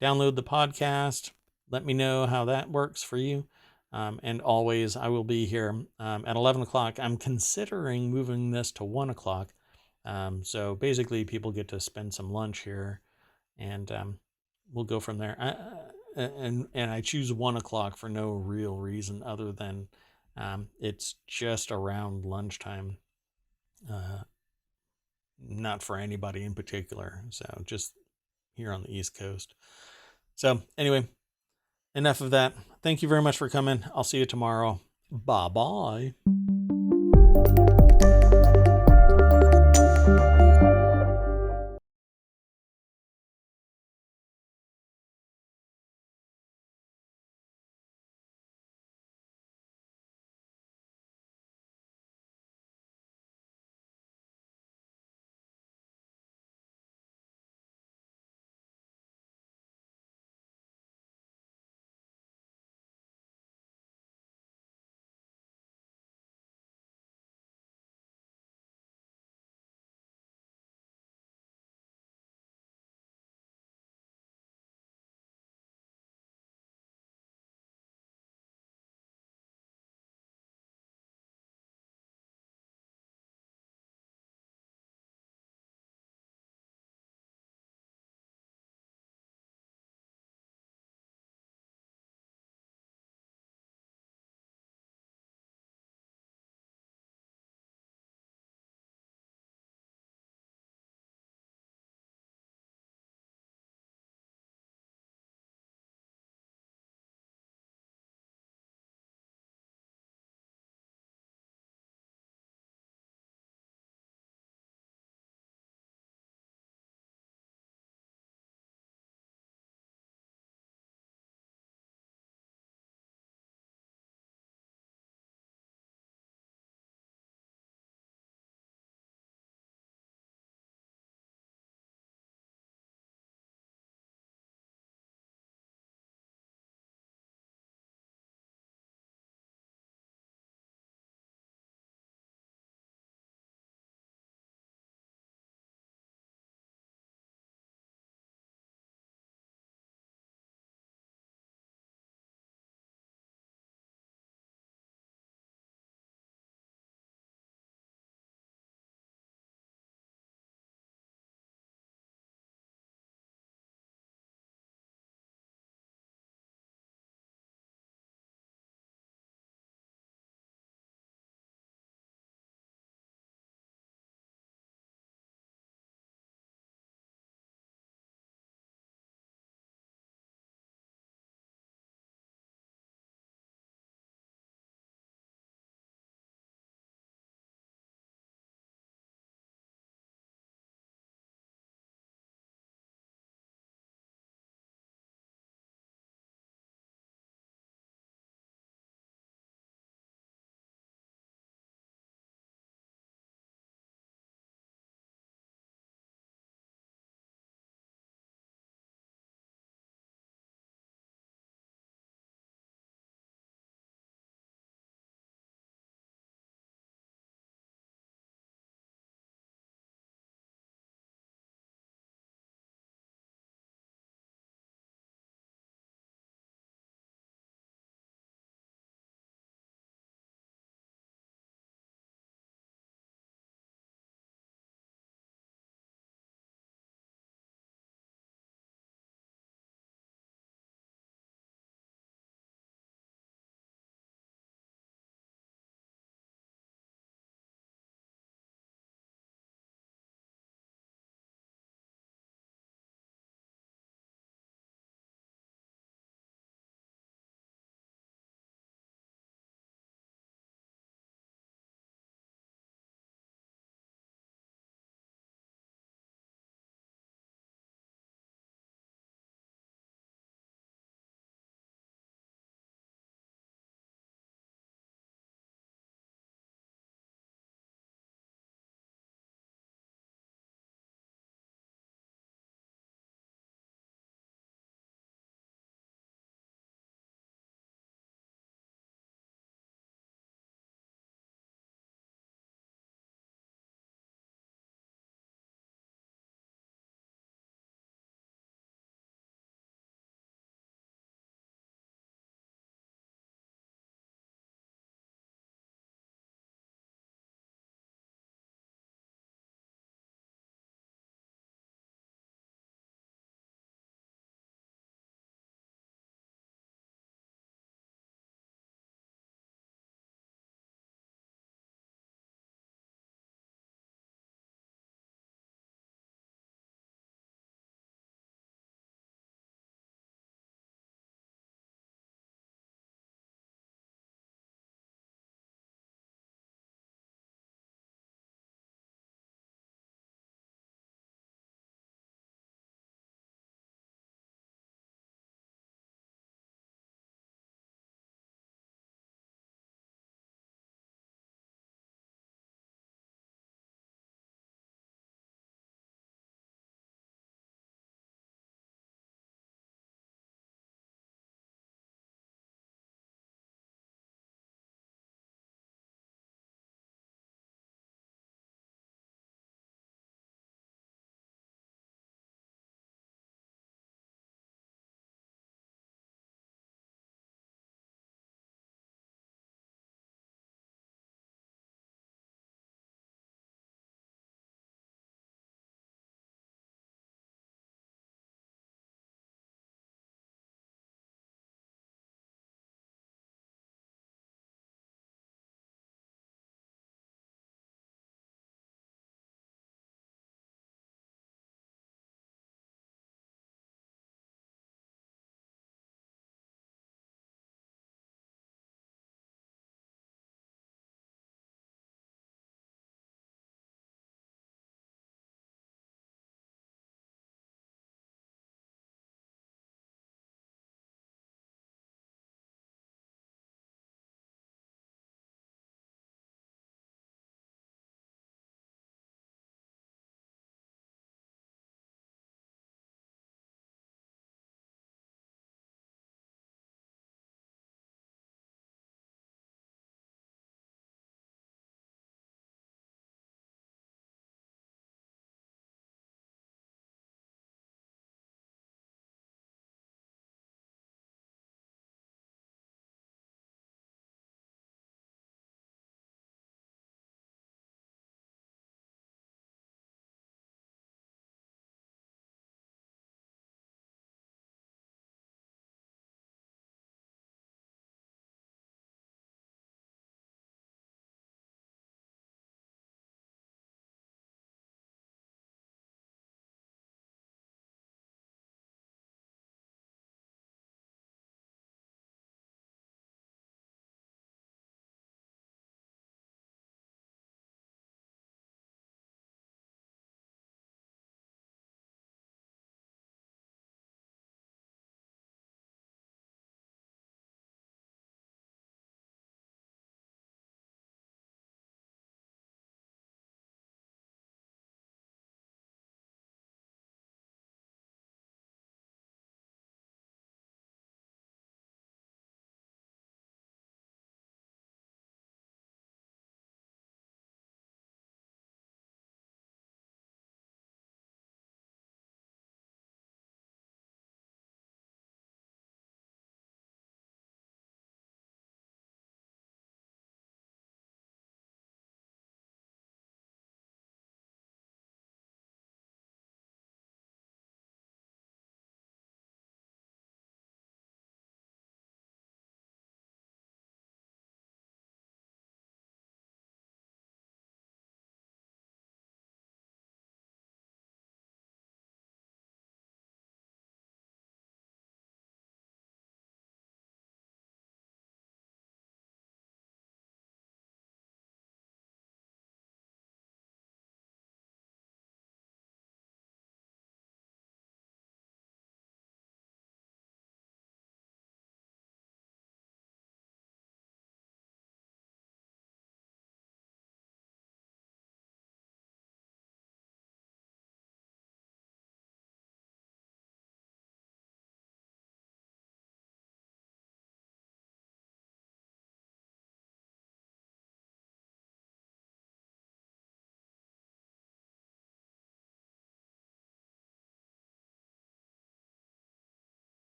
S1: Download the podcast. Let me know how that works for you. And always, I will be here at 11 o'clock. I'm considering moving this to 1 o'clock. So basically, people get to spend some lunch here, and we'll go from there. And I choose 1 o'clock for no real reason other than it's just around lunchtime. Not for anybody in particular. So just here on the East Coast. So anyway, enough of that. Thank you very much for coming. I'll see you tomorrow. Bye-bye.